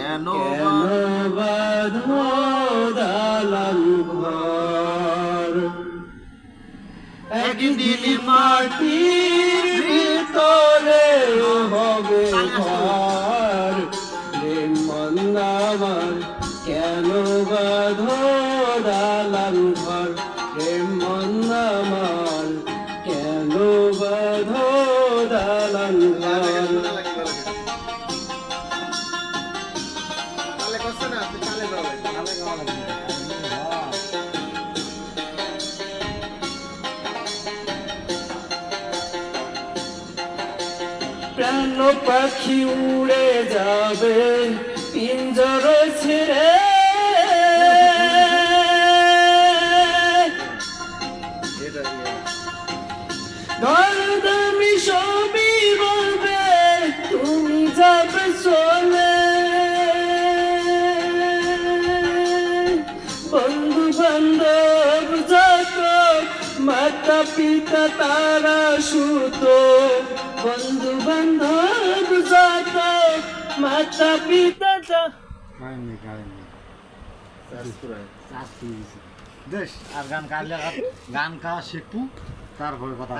কেন বাঁধো দালান ঘর একদিন মাটির ভিতরে হবে ঘর প্রেম মন্দাবার কেন বাঁধো দালান ঘর প্রেম মন্দাবার কেন বাঁধো দালান ঘর প্রাণ পাখি উড়ে যাবে পিঞ্জর ছেড়ে ধর্মী সবই বলবে তুমি যাবে চলে বন্ধু বান্ধব যত মাতা পিতা তারা সুত বন্ধু বান্ধব যত মাতা পিতা দেশ আর গান গাইলে গান গাওয়া শিখবো তারপরে কথা